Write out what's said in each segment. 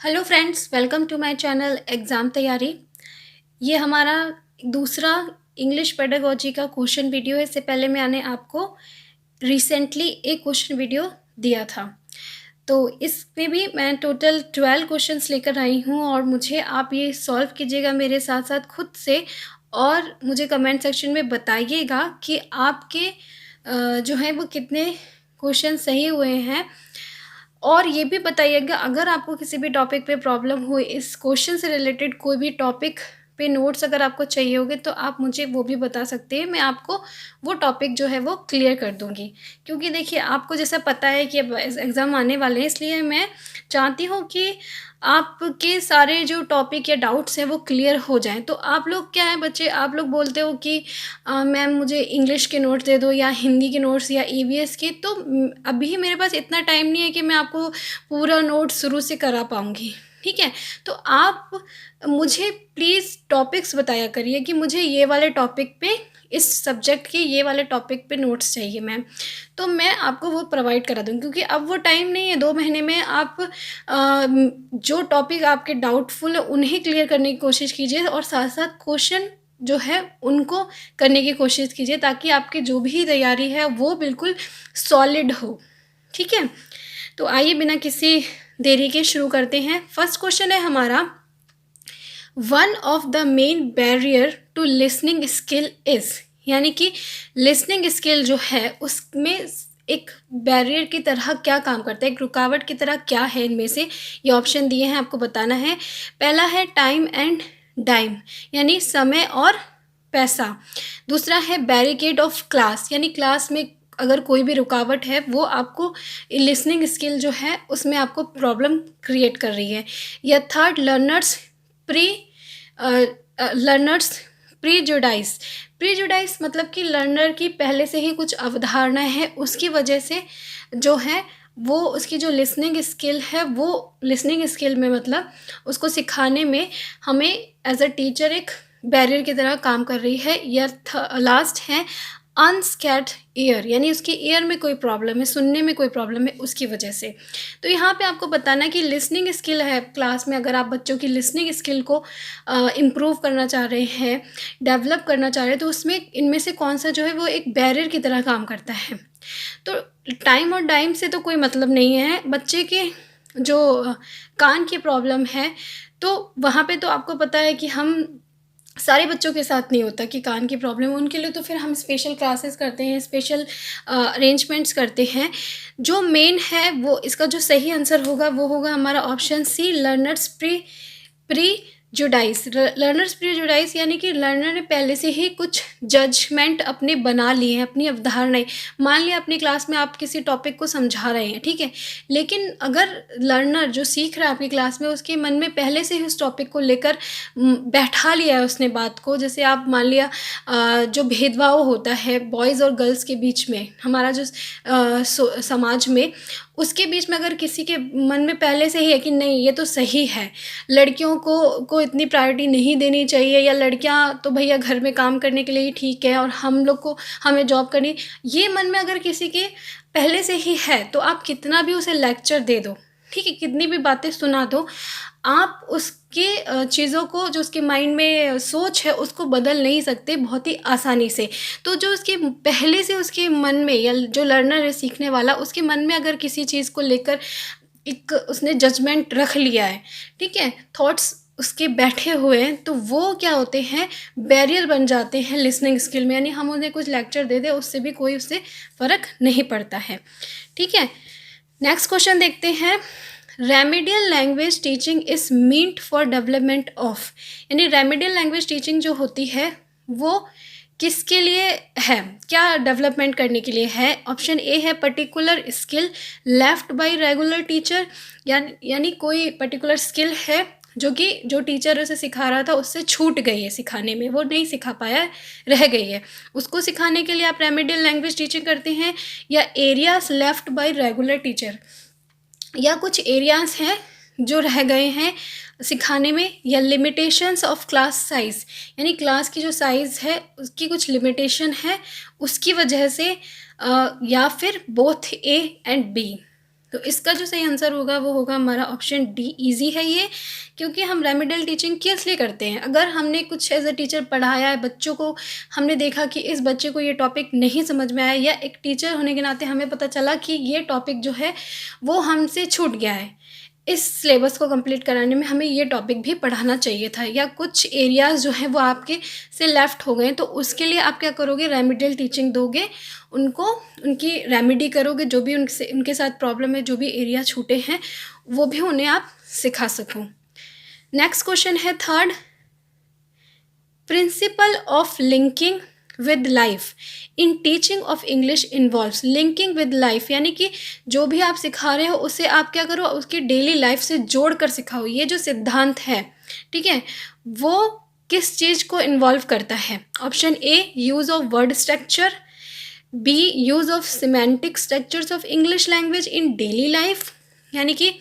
Hello friends, welcome to my channel exam तैयारी। ये हमारा दूसरा इंग्लिश पेडागोजी का क्वेश्चन वीडियो है। इससे पहले मैंने आपको रिसेंटली एक क्वेश्चन वीडियो दिया था, तो इसमें भी मैं टोटल 12 क्वेश्चंस लेकर आई हूँ और मुझे आप ये सॉल्व कीजिएगा मेरे साथ साथ खुद से, और मुझे कमेंट सेक्शन में बताइएगा कि आपके जो है वो कितने क्वेश्चन सही हुए हैं। और ये भी बताइएगा अगर आपको किसी भी टॉपिक पे प्रॉब्लम हुई, इस क्वेश्चन से रिलेटेड कोई भी टॉपिक पे नोट्स अगर आपको चाहिए होंगे तो आप मुझे वो भी बता सकते हैं। मैं आपको वो टॉपिक जो है वो क्लियर कर दूँगी, क्योंकि देखिए आपको जैसा पता है कि अब एग्ज़ाम आने वाले हैं, इसलिए मैं चाहती हूँ कि आपके सारे जो टॉपिक या डाउट्स हैं वो क्लियर हो जाएँ। तो आप लोग क्या है बच्चे, आप लोग बोलते हो कि मैम मुझे इंग्लिश के नोट्स दे दो या हिंदी के नोट्स या ईवीएस के, तो अभी मेरे पास इतना टाइम नहीं है कि मैं आपको पूरा नोट शुरू से करा पाऊँगी, ठीक है? तो आप मुझे प्लीज़ टॉपिक्स बताया करिए कि मुझे ये वाले टॉपिक पे, इस सब्जेक्ट के ये वाले टॉपिक पे नोट्स चाहिए मैम, तो मैं आपको वो प्रोवाइड करा दूँगी। क्योंकि अब वो टाइम नहीं है, 2 महीने में आप जो टॉपिक आपके डाउटफुल है उन्हें क्लियर करने की कोशिश कीजिए और साथ-साथ क्वेश्चन जो है उनको करने की कोशिश कीजिए, ताकि आपकी जो भी तैयारी है वो बिल्कुल सॉलिड हो, ठीक है? तो आइए बिना किसी देरी के शुरू करते हैं। फर्स्ट क्वेश्चन है हमारा, one of the main barrier to listening skill is, यानी कि लिसनिंग स्किल जो है उसमें एक बैरियर की तरह क्या काम करता है, एक रुकावट की तरह क्या है इनमें से। ये ऑप्शन दिए हैं, आपको बताना है। पहला है टाइम एंड डाइम, यानी समय और पैसा। दूसरा है बैरिकेड ऑफ क्लास, यानी क्लास में अगर कोई भी रुकावट है वो आपको लिसनिंग स्किल जो है उसमें आपको प्रॉब्लम क्रिएट कर रही है। या थर्ड प्री लर्नर्स प्रीजुडाइस। प्रीजुडाइस मतलब कि लर्नर की पहले से ही कुछ अवधारणाएं हैं, उसकी वजह से जो है वो उसकी जो लिसनिंग स्किल है वो लिसनिंग स्किल में मतलब उसको सिखाने में हमें एज अ टीचर एक बैरियर की तरह काम कर रही है। या लास्ट है अनस्कैट ईयर, यानी उसकी ईयर में कोई प्रॉब्लम है, सुनने में कोई प्रॉब्लम है उसकी वजह से। तो यहाँ पे आपको बताना कि लिसनिंग स्किल है क्लास में, अगर आप बच्चों की लिसनिंग स्किल को इम्प्रूव करना चाह रहे हैं, डेवलप करना चाह रहे हैं, तो उसमें इनमें से कौन सा जो है वो एक बैरियर की तरह काम करता है। तो टाइम और डाइम से तो कोई मतलब नहीं है। बच्चे के जो कान की प्रॉब्लम है, तो वहाँ पे तो आपको पता है कि हम सारे बच्चों के साथ नहीं होता कि कान की प्रॉब्लम है, उनके लिए तो फिर हम स्पेशल क्लासेस करते हैं, स्पेशल अरेंजमेंट्स करते हैं। जो मेन है वो इसका जो सही आंसर होगा वो होगा हमारा option C, learners prejudice. Learners prejudice यानी कि लर्नर ने पहले से ही कुछ जजमेंट अपने बना लिए हैं, अपनी अवधारणाएं। मान लिया अपनी क्लास में आप किसी टॉपिक को समझा रहे हैं, ठीक है, लेकिन अगर लर्नर जो सीख रहा है आपकी क्लास में उसके मन में पहले से ही उस टॉपिक को लेकर बैठा लिया है उसने बात को। जैसे आप मान लिया जो भेदभाव होता है बॉयज़ और गर्ल्स के बीच में, हमारा जो समाज में, उसके बीच में अगर किसी के मन में पहले से ही है कि नहीं ये तो सही है, लड़कियों को इतनी प्रायोरिटी नहीं देनी चाहिए, या लड़कियां तो भैया घर में काम करने के लिए ही ठीक है और हम लोग को हमें जॉब करनी, ये मन में अगर किसी के पहले से ही है, तो आप कितना भी उसे लेक्चर दे दो, ठीक है, कितनी भी बातें सुना दो, आप उसके चीज़ों को, जो उसके माइंड में सोच है उसको बदल नहीं सकते बहुत ही आसानी से। तो जो उसके पहले से उसके मन में, या जो लर्नर है सीखने वाला, उसके मन में अगर किसी चीज़ को लेकर एक उसने जजमेंट रख लिया है, ठीक है, थॉट्स उसके बैठे हुए हैं, तो वो क्या होते हैं, बैरियर बन जाते हैं लिसनिंग स्किल में। यानी हम उन्हें कुछ लेक्चर दे दें उससे भी कोई उससे फ़र्क नहीं पड़ता है, ठीक है। नेक्स्ट क्वेश्चन देखते हैं। Remedial language teaching is meant for development of, यानी रेमेडियल लैंग्वेज टीचिंग जो होती है वो किसके लिए है, क्या डेवलपमेंट करने के लिए है। ऑप्शन ए है particular skill left by regular teacher, यानी कोई पर्टिकुलर स्किल है जो टीचर उसे सिखा रहा था उससे छूट गई है सिखाने में, वो नहीं सिखा पाया, रह गई है, उसको सिखाने के लिए आप रेमेडियल लैंग्वेज टीचिंग करते हैं। या areas left by regular teacher, या कुछ एरियाज हैं जो रह गए हैं सिखाने में। या लिमिटेशंस ऑफ क्लास साइज़, यानी क्लास की जो साइज़ है उसकी कुछ लिमिटेशन है उसकी वजह से, या फिर बोथ ए एंड बी। तो इसका जो सही आंसर होगा वो होगा हमारा ऑप्शन डी, ईजी है ये, क्योंकि हम रेमेडियल टीचिंग किस लिए करते हैं। अगर हमने कुछ एज अ टीचर पढ़ाया है बच्चों को, हमने देखा कि इस बच्चे को ये टॉपिक नहीं समझ में आया, या एक टीचर होने के नाते हमें पता चला कि ये टॉपिक जो है वो हमसे छूट गया है, इस सिलेबस को कंप्लीट कराने में हमें ये टॉपिक भी पढ़ाना चाहिए था, या कुछ एरियाज़ जो हैं वो आपके से लेफ़्ट हो गए, तो उसके लिए आप क्या करोगे, रेमेडियल टीचिंग दोगे उनको, उनकी रेमेडी करोगे, जो भी उनके साथ प्रॉब्लम है, जो भी एरिया छूटे हैं वो भी उन्हें आप सिखा सको। नेक्स्ट क्वेश्चन है third, principle of linking with life in teaching of English involves. Linking with life यानी कि जो भी आप सिखा रहे हो उसे आप क्या करो, उसकी डेली लाइफ से जोड़ कर सिखाओ। ये जो सिद्धांत है, ठीक है, वो किस चीज़ को इन्वॉल्व करता है। Option A, use of word structure, B, use of semantic structures of English language in daily life, यानी कि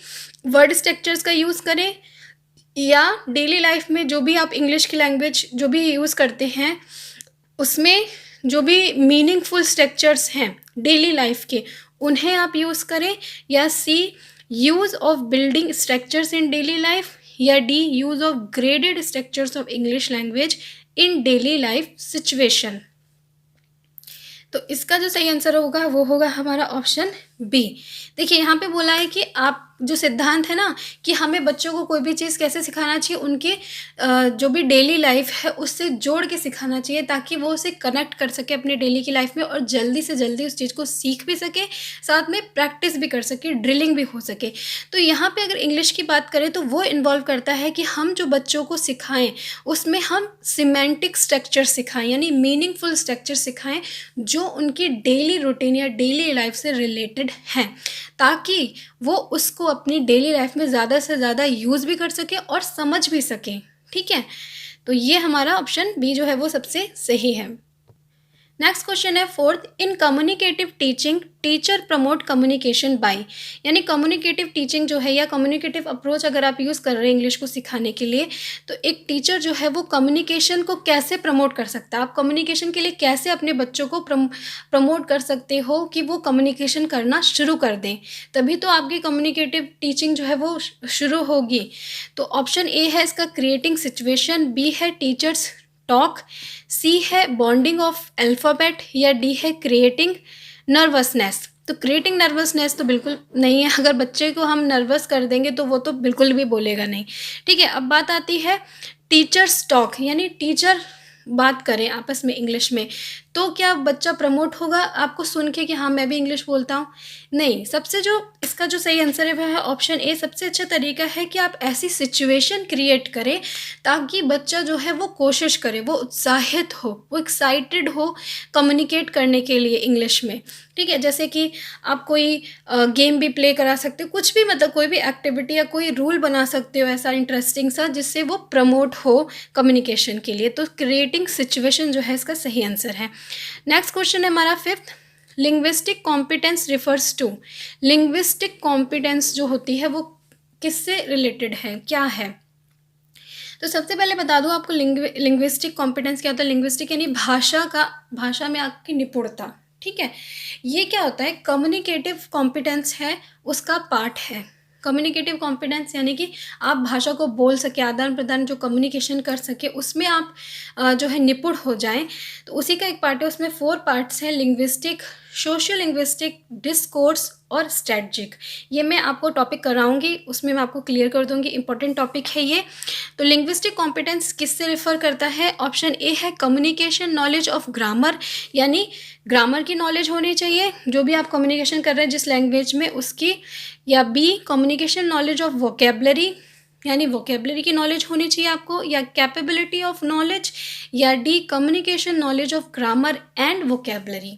वर्ड स्ट्रक्चर्स का यूज़ करें, या डेली लाइफ में जो भी आप इंग्लिश की लैंग्वेज जो भी यूज़ करते हैं उसमें जो भी मीनिंगफुल स्ट्रक्चर्स हैं डेली लाइफ के उन्हें आप यूज़ करें, या C, use of building structures in daily life, या D, use of graded structures of English language in daily life situation. तो इसका जो सही आंसर होगा वो होगा हमारा ऑप्शन बी। देखिए यहाँ पे बोला है कि आप जो सिद्धांत है ना कि हमें बच्चों को कोई भी चीज़ कैसे सिखाना चाहिए, उनके जो भी डेली लाइफ है उससे जोड़ के सिखाना चाहिए, ताकि वो उसे कनेक्ट कर सके अपने डेली की लाइफ में और जल्दी से जल्दी उस चीज़ को सीख भी सके, साथ में प्रैक्टिस भी कर सके, ड्रिलिंग भी हो सके। तो यहाँ पे अगर इंग्लिश की बात करें तो वो इन्वॉल्व करता है कि हम जो बच्चों को सिखाएं उसमें हम सिमेंटिक स्ट्रक्चर सिखाएं, यानी मीनिंगफुल स्ट्रक्चर सिखाएं जो उनकी डेली रूटीन या डेली लाइफ से रिलेटेड हैं, ताकि वो उसको अपनी डेली लाइफ में ज़्यादा से ज़्यादा यूज़ भी कर सके और समझ भी सकें। ठीक है, तो ये हमारा ऑप्शन बी जो है वो सबसे सही है। नेक्स्ट क्वेश्चन है फोर्थ, इन communicative teaching teacher promote communication bye, यानी कम्युनिकेटिव टीचिंग जो है या कम्युनिकेटिव अप्रोच अगर आप यूज़ कर रहे हैं इंग्लिश को सिखाने के लिए, तो एक टीचर जो है वो कम्युनिकेशन को कैसे प्रमोट कर सकता है। आप कम्युनिकेशन के लिए कैसे अपने बच्चों को प्रमोट कर सकते हो कि वो कम्युनिकेशन करना शुरू कर दें, तभी तो आपकी कम्युनिकेटिव टीचिंग जो है वो शुरू होगी। तो ऑप्शन ए है इसका क्रिएटिंग सिचुएशन, बी है टीचर्स टॉक, सी है बॉन्डिंग ऑफ अल्फ़ाबेट, या डी है क्रिएटिंग नर्वसनेस। तो क्रिएटिंग नर्वसनेस तो बिल्कुल नहीं है, अगर बच्चे को हम नर्वस कर देंगे तो वो तो बिल्कुल भी बोलेगा नहीं। ठीक है, अब बात आती है टीचर्स टॉक, यानी टीचर बात करें आपस में इंग्लिश में, तो क्या बच्चा प्रमोट होगा आपको सुन के कि हाँ मैं भी इंग्लिश बोलता हूँ? नहीं। सबसे जो इसका जो सही आंसर है वह है ऑप्शन ए। सबसे अच्छा तरीका है कि आप ऐसी सिचुएशन क्रिएट करें ताकि बच्चा जो है वो कोशिश करे, वो उत्साहित हो, वो एक्साइटेड हो कम्युनिकेट करने के लिए इंग्लिश में। ठीक है, जैसे कि आप कोई गेम भी प्ले करा सकते हो, कुछ भी, मतलब कोई भी एक्टिविटी या कोई रूल बना सकते हो ऐसा इंटरेस्टिंग सा जिससे वो प्रमोट हो कम्युनिकेशन के लिए। तो क्रिएटिंग सिचुएशन जो है इसका सही आंसर है। नेक्स्ट क्वेश्चन है हमारा fifth, linguistic competence refers to. Linguistic competence जो होती है वो किससे रिलेटेड है, क्या है? तो सबसे पहले बता दूं आपको लिंग्विस्टिक कॉम्पिटेंस क्या होता है। लिंग्विस्टिक यानी भाषा में आपकी निपुणता। ठीक है, ये क्या होता है, कम्युनिकेटिव कॉम्पिटेंस है उसका पार्ट है। कम्युनिकेटिव कॉम्पिटेंस यानी कि आप भाषा को बोल सके, आदान प्रदान जो कम्युनिकेशन कर सके उसमें आप जो है निपुण हो जाएं, तो उसी का एक पार्ट है। उसमें 4 पार्ट्स हैं, लिंग्विस्टिक, सोशल लिंग्विस्टिक, डिस्कोर्स और स्ट्रेटजिक। ये मैं आपको टॉपिक कराऊंगी, उसमें मैं आपको क्लियर कर दूंगी, इंपॉर्टेंट टॉपिक है ये। तो लिंग्विस्टिक कॉम्पिटेंस किससे रेफर करता है? ऑप्शन ए है कम्युनिकेशन नॉलेज ऑफ ग्रामर, यानी ग्रामर की नॉलेज होनी चाहिए जो भी आप कम्युनिकेशन कर रहे हैं जिस लैंग्वेज में उसकी, या B communication knowledge of vocabulary, यानी वोकेबलरी की नॉलेज होनी चाहिए आपको, या कैपेबिलिटी ऑफ नॉलेज, या D communication knowledge of grammar and vocabulary.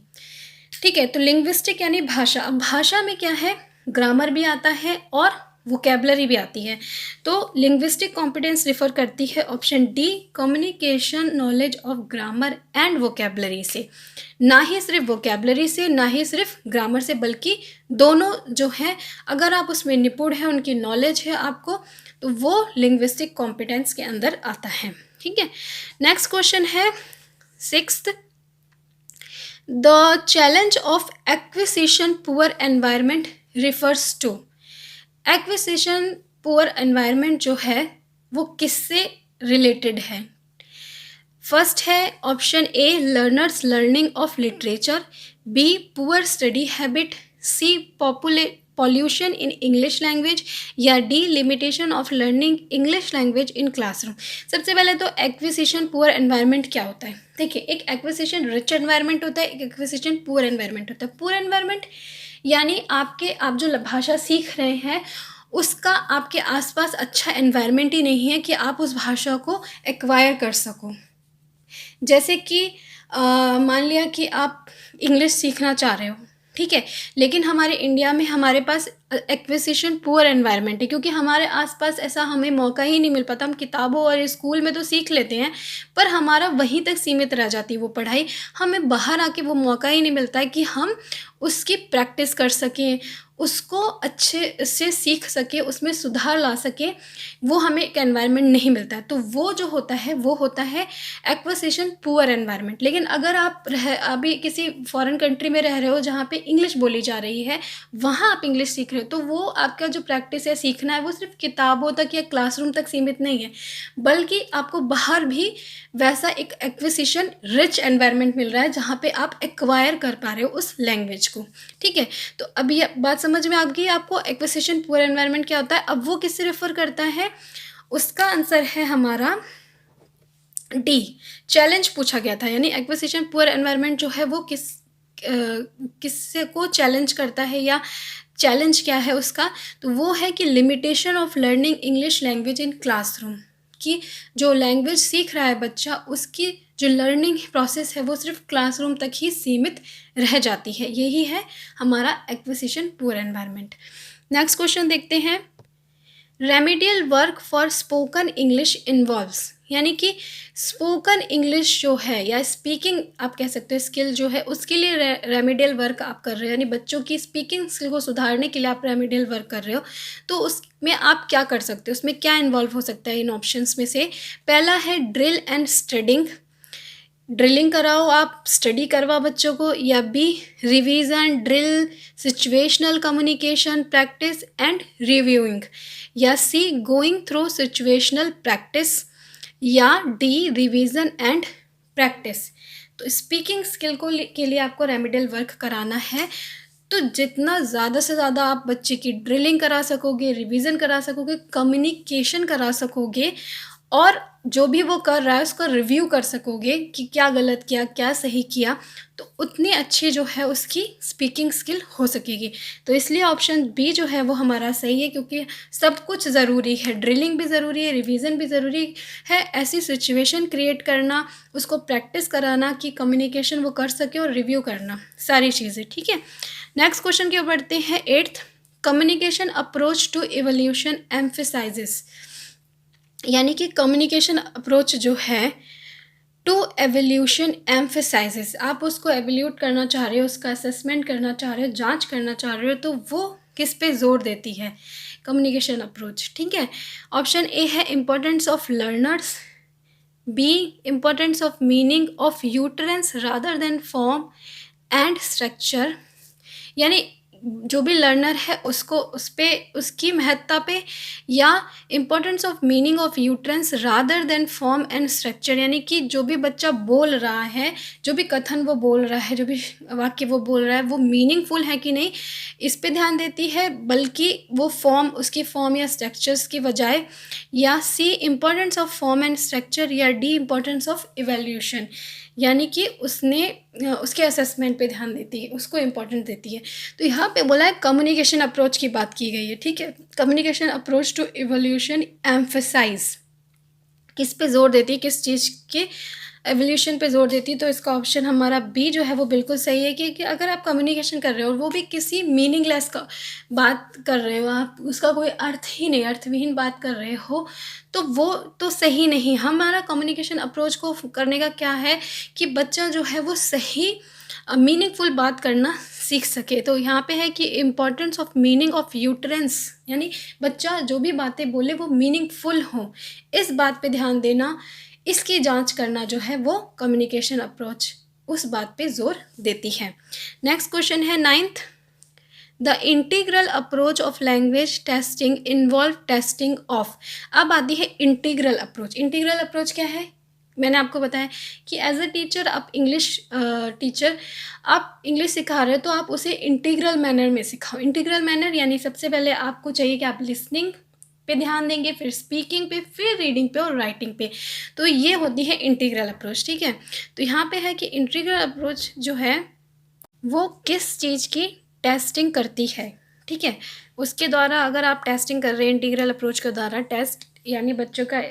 ठीक है, तो लिंग्विस्टिक यानी भाषा। अब भाषा में क्या है, ग्रामर भी आता है और वोकेबलरी भी आती है। तो लिंग्विस्टिक कॉम्पिटेंस रिफर करती है option D communication knowledge of grammar and vocabulary से, ना ही सिर्फ वोकेबलरी से, ना ही सिर्फ ग्रामर से, बल्कि दोनों जो हैं अगर आप उसमें निपुण हैं, उनकी नॉलेज है आपको, तो वो लिंग्विस्टिक कॉम्पिटेंस के अंदर आता है। ठीक है, नेक्स्ट क्वेश्चन है sixth, the challenge of acquisition poor environment refers to. Acquisition poor environment जो है वो किससे रिलेटेड है? फर्स्ट है option A learners learning of literature, B poor study habit, C pollution in English language, या D limitation of learning English language in classroom. सबसे पहले तो एक्विजिशन पुअर एनवायरनमेंट क्या होता है? देखिए, एक एक्विजिशन रिच एनवायरनमेंट होता है, एक एक्विजिशन पुअर एनवायरनमेंट होता है। पुअर एनवायरनमेंट यानी आप जो भाषा सीख रहे हैं उसका आपके आसपास अच्छा एनवायरनमेंट ही नहीं है कि आप उस भाषा को एक्वायर कर सको। जैसे कि मान लिया कि आप इंग्लिश सीखना चाह रहे हो, ठीक है, लेकिन हमारे इंडिया में हमारे पास एक्विजिशन पुअर एनवायरनमेंट है, क्योंकि हमारे आसपास ऐसा हमें मौका ही नहीं मिल पाता। हम किताबों और स्कूल में तो सीख लेते हैं, पर हमारा वहीं तक सीमित रह जाती है वो पढ़ाई। हमें बाहर आके वो मौका ही नहीं मिलता है कि हम उसकी प्रैक्टिस कर सकें, उसको अच्छे से सीख सके, उसमें सुधार ला सके। वो हमें एक एनवायरनमेंट नहीं मिलता है, तो वो जो होता है वो होता है एक्विजिशन पुअर एनवायरनमेंट। लेकिन अगर आप अभी किसी फॉरेन कंट्री में रह रहे हो जहाँ पे इंग्लिश बोली जा रही है, वहाँ आप इंग्लिश सीख रहे हो, तो वो आपका जो प्रैक्टिस है, सीखना है, वो सिर्फ किताबों तक या क्लासरूम तक सीमित नहीं है, बल्कि आपको बाहर भी वैसा एक एक्विजिशन रिच एनवायरनमेंट मिल रहा है जहाँ पे आप एक्वायर कर पा रहे हो उस लैंग्वेज को। ठीक है, तो अब ये बात समझ में आ गई आपको एक्विजिशन पुअर एनवायरनमेंट क्या होता है। अब वो किससे रेफर करता है? उसका आंसर है हमारा डी, चैलेंज पूछा गया था। यानी एक्विजिशन पुअर एनवायरनमेंट जो है वो किससे को चैलेंज करता है, या चैलेंज क्या है उसका? तो वो है कि limitation of learning English language in classroom, कि जो लैंग्वेज सीख रहा है बच्चा, उसकी जो लर्निंग प्रोसेस है वो सिर्फ क्लासरूम तक ही सीमित रह जाती है। यही है हमारा acquisition poor environment. Next question देखते हैं। Remedial work for spoken English involves, यानी कि स्पोकन इंग्लिश जो है या स्पीकिंग आप कह सकते हो स्किल जो है, उसके लिए रेमेडियल वर्क आप कर रहे हो, यानी बच्चों की स्पीकिंग स्किल को सुधारने के लिए आप रेमेडियल वर्क कर रहे हो। तो उसमें आप क्या कर सकते हो, उसमें क्या इन्वॉल्व हो सकता है इन ऑप्शंस में से? पहला है ड्रिल एंड स्टडिंग, ड्रिलिंग कराओ आप, स्टडी करवा बच्चों को, या B revision, drill, situational communication practice and reviewing, या C going through situational practice, या डी रिवीजन एंड प्रैक्टिस। तो स्पीकिंग स्किल के लिए आपको रेमेडियल वर्क कराना है, तो जितना ज़्यादा से ज़्यादा आप बच्चे की ड्रिलिंग करा सकोगे, रिवीजन करा सकोगे, कम्युनिकेशन करा सकोगे, और जो भी वो कर रहा है उसका रिव्यू कर सकोगे कि क्या गलत किया, क्या सही किया, तो उतनी अच्छी जो है उसकी स्पीकिंग स्किल हो सकेगी। तो इसलिए ऑप्शन बी जो है वो हमारा सही है, क्योंकि सब कुछ ज़रूरी है, ड्रिलिंग भी ज़रूरी है, रिवीजन भी ज़रूरी है, ऐसी सिचुएशन क्रिएट करना, उसको प्रैक्टिस कराना कि कम्युनिकेशन वो कर सके, और रिव्यू करना, सारी चीज़ें। ठीक है, नेक्स्ट क्वेश्चन की ओर बढ़ते हैं। 8th, communication approach to evolution emphasizes, यानी कि कम्युनिकेशन अप्रोच जो है टू एवोल्यूशन एम्फेसाइजेस, आप उसको एवोल्यूट करना चाह रहे हो, उसका असेसमेंट करना चाह रहे हो, जांच करना चाह रहे हो, तो वो किस पे जोर देती है कम्युनिकेशन अप्रोच? ठीक है, ऑप्शन ए है importance of learners, B importance of meaning of utterance rather than form and structure, यानी जो भी लर्नर है उसको उस पे उसकी महत्ता पे, या importance of meaning of utterance rather than form and structure, यानी कि जो भी बच्चा बोल रहा है, जो भी कथन वो बोल रहा है, जो भी वाक्य वो बोल रहा है, वो मीनिंगफुल है कि नहीं, इस पे ध्यान देती है, बल्कि वो फॉर्म, उसकी फॉर्म या स्ट्रक्चर्स की बजाय, या C importance of form and structure, या डी इम्पोर्टेंस ऑफ इवैल्यूएशन, यानी कि उसके असेसमेंट पे ध्यान देती है, उसको इम्पोर्टेंस देती है। तो यहाँ पे बोला है कम्युनिकेशन अप्रोच की बात की गई है। ठीक है, communication approach to evolution emphasize किस पे जोर देती है, किस चीज़ के एवोल्यूशन पे जोर देती है? तो इसका ऑप्शन हमारा बी जो है वो बिल्कुल सही है, कि अगर आप कम्युनिकेशन कर रहे हो और वो भी किसी मीनिंगलेस का बात कर रहे हो, आप उसका कोई अर्थ ही नहीं, अर्थविहीन बात कर रहे हो, तो वो तो सही नहीं। हमारा कम्युनिकेशन अप्रोच को करने का क्या है कि बच्चा जो है वो सही मीनिंगफुल बात करना सीख सके। तो यहाँ पे है कि इम्पॉर्टेंस ऑफ मीनिंग ऑफ यूटरेंस, यानी बच्चा जो भी बातें बोले वो मीनिंगफुल हो, इस बात पे ध्यान देना, इसकी जांच करना जो है वो कम्युनिकेशन अप्रोच उस बात पे जोर देती है। नेक्स्ट क्वेश्चन है 9th, the integral approach of language testing involve testing of. अब आती है इंटीग्रल अप्रोच। इंटीग्रल अप्रोच क्या है? मैंने आपको बताया कि एज अ टीचर, आप इंग्लिश टीचर, आप इंग्लिश सिखा रहे हो तो आप उसे इंटीग्रल मैनर में सिखाओ। इंटीग्रल मैनर यानी सबसे पहले आपको चाहिए कि आप लिसनिंग पे ध्यान देंगे, फिर स्पीकिंग पे, फिर रीडिंग पे और राइटिंग पे। तो ये होती है इंटीग्रल अप्रोच, ठीक है। तो यहाँ पे है कि इंटीग्रल अप्रोच जो है वो किस चीज़ की टेस्टिंग करती है, ठीक है। उसके द्वारा अगर आप टेस्टिंग कर रहे हैं इंटीग्रल अप्रोच के द्वारा, टेस्ट यानी बच्चों का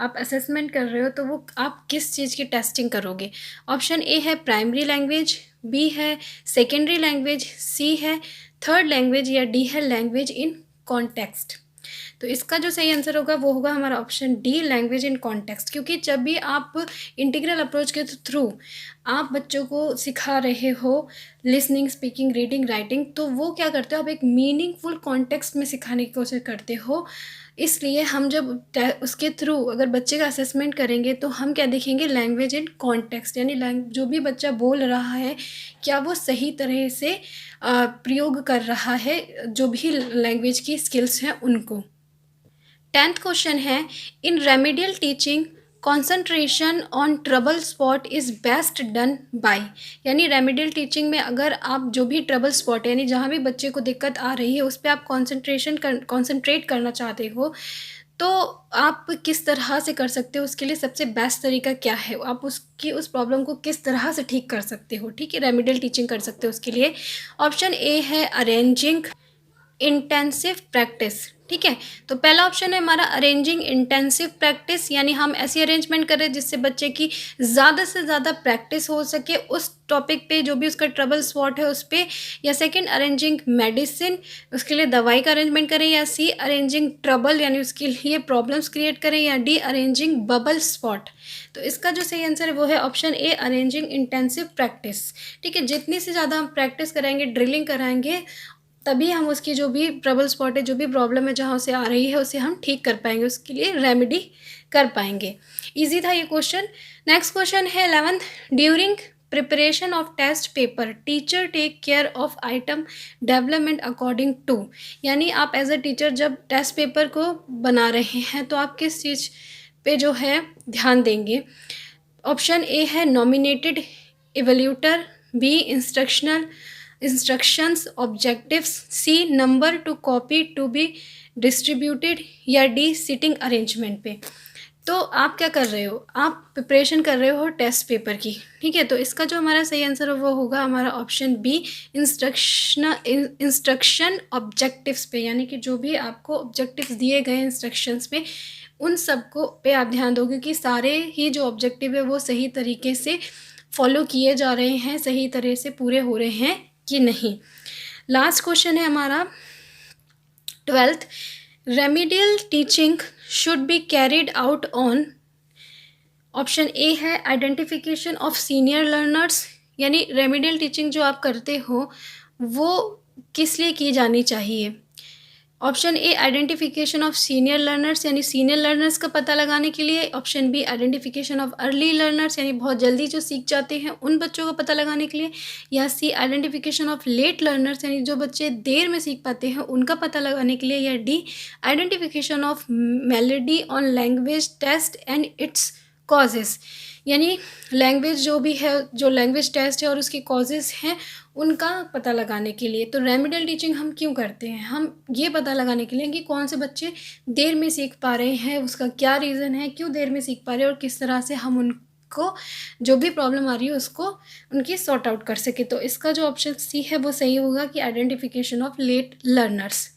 आप असेसमेंट कर रहे हो, तो वो आप किस चीज़ की टेस्टिंग करोगे। ऑप्शन ए है प्राइमरी लैंग्वेज, बी है सेकेंडरी लैंग्वेज, सी है थर्ड लैंग्वेज, या डी है लैंग्वेज इन कॉन्टेक्स्ट। तो इसका जो सही आंसर होगा वो होगा हमारा option D, language in context. क्योंकि जब भी आप इंटीग्रल अप्रोच के थ्रू आप बच्चों को सिखा रहे हो लिसनिंग, स्पीकिंग, रीडिंग, राइटिंग, तो वो क्या करते हो, आप एक मीनिंगफुल कॉन्टेक्स्ट में सिखाने की कोशिश करते हो। इसलिए हम जब उसके थ्रू अगर बच्चे का असेसमेंट करेंगे तो हम क्या देखेंगे, लैंग्वेज इन कॉन्टेक्स्ट, यानी जो भी बच्चा बोल रहा है क्या वो सही तरह से प्रयोग कर रहा है, जो भी लैंग्वेज की स्किल्स हैं उनको। 10th क्वेश्चन है, in remedial teaching concentration on trouble spot is best done by. यानी रेमेडियल टीचिंग में अगर आप जो भी ट्रबल स्पॉट यानी जहाँ भी बच्चे को दिक्कत आ रही है उस पर आप कॉन्सेंट्रेट करना चाहते हो, तो आप किस तरह से कर सकते हो, उसके लिए सबसे बेस्ट तरीका क्या है, आप उस प्रॉब्लम को किस तरह से ठीक कर सकते हो, ठीक है, रेमेडियल टीचिंग कर सकते हो उसके लिए। ऑप्शन ए है अरेंजिंग इंटेंसिव प्रैक्टिस, ठीक है। तो पहला ऑप्शन है हमारा अरेंजिंग इंटेंसिव प्रैक्टिस, यानी हम ऐसी अरेंजमेंट करें जिससे बच्चे की ज़्यादा से ज़्यादा प्रैक्टिस हो सके उस टॉपिक पे जो भी उसका ट्रबल स्पॉट है उस पर। या सेकंड अरेंजिंग मेडिसिन, उसके लिए दवाई का अरेंजमेंट करें। या सी अरेंजिंग ट्रबल, यानी उसके लिए प्रॉब्लम्स क्रिएट करें। या डी अरेंजिंग बबल स्पॉट। तो इसका जो सही आंसर है वो है ऑप्शन ए, अरेंजिंग इंटेंसिव प्रैक्टिस, ठीक है। जितनी से ज़्यादा हम प्रैक्टिस कराएंगे, ड्रिलिंग कराएंगे, तभी हम उसकी जो भी ट्रबल स्पॉट है, जो भी प्रॉब्लम है जहाँ से आ रही है, उसे हम ठीक कर पाएंगे, उसके लिए रेमेडी कर पाएंगे। इजी था ये क्वेश्चन। नेक्स्ट क्वेश्चन है 11th, during preparation of test paper teacher take care of item development according to. यानी आप एज अ टीचर जब टेस्ट पेपर को बना रहे हैं तो आप किस चीज़ पे जो है ध्यान देंगे। ऑप्शन ए है nominated evaluator, B instructions objectives, C number to copy to be distributed, या डी सीटिंग अरेंजमेंट पे। तो आप क्या कर रहे हो, आप प्रिपरेशन कर रहे हो टेस्ट पेपर की, ठीक है। तो इसका जो हमारा सही आंसर है वो होगा हमारा ऑप्शन बी, इंस्ट्रक्शन ऑब्जेक्टिव्स पे। यानी कि जो भी आपको ऑब्जेक्टिव्स दिए गए इंस्ट्रक्शंस में, उन सबको पे आप ध्यान दोगे कि सारे ही जो ऑब्जेक्टिव है वो सही तरीके से फॉलो किए जा रहे हैं, सही तरह से पूरे हो रहे हैं कि नहीं। लास्ट क्वेश्चन है हमारा 12th, remedial teaching should be carried out on. Option A है आइडेंटिफिकेशन ऑफ सीनियर लर्नर्स, यानी रेमेडियल टीचिंग जो आप करते हो वो किस लिए की जानी चाहिए। Option A identification of senior learners, यानी सीनियर लर्नर्स का पता लगाने के लिए। Option B identification of early learners, यानी बहुत जल्दी जो सीख जाते हैं उन बच्चों का पता लगाने के लिए। या सी आइडेंटिफिकेशन ऑफ लेट लर्नर्स, यानी जो बच्चे देर में सीख पाते हैं उनका पता लगाने के लिए। या D identification of melody on language test and its causes, यानी लैंग्वेज जो भी है, जो लैंग्वेज टेस्ट है और उसकी कॉजेज़ हैं उनका पता लगाने के लिए। तो रेमेडियल टीचिंग हम क्यों करते हैं, हम ये पता लगाने के लिए कि कौन से बच्चे देर में सीख पा रहे हैं, उसका क्या रीज़न है, क्यों देर में सीख पा रहे हैं, और किस तरह से हम उनको जो भी प्रॉब्लम आ रही है उसको उनकी सॉर्ट आउट कर सके। तो इसका जो ऑप्शन सी है वो सही होगा कि आइडेंटिफिकेशन ऑफ लेट लर्नर्स।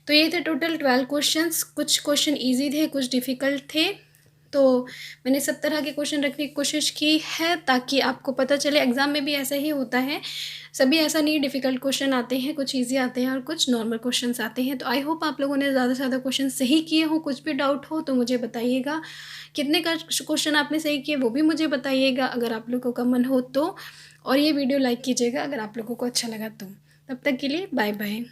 तो ये थे टोटल 12 क्वेश्चंस। कुछ क्वेश्चन ईजी थे, कुछ डिफ़िकल्ट थे, तो मैंने सब तरह के क्वेश्चन रखने की कोशिश की है ताकि आपको पता चले। एग्ज़ाम में भी ऐसा ही होता है, सभी ऐसा नहीं डिफ़िकल्ट क्वेश्चन आते हैं, कुछ इजी आते हैं और कुछ नॉर्मल क्वेश्चंस आते हैं। तो आई होप आप लोगों ने ज़्यादा से ज़्यादा क्वेश्चन सही किए हों। कुछ भी डाउट हो तो मुझे बताइएगा, कितने का क्वेश्चन आपने सही किए वो भी मुझे बताइएगा अगर आप लोगों का मन हो तो। और ये वीडियो लाइक कीजिएगा अगर आप लोगों को अच्छा लगा तो। तब तक के लिए बाय बाय।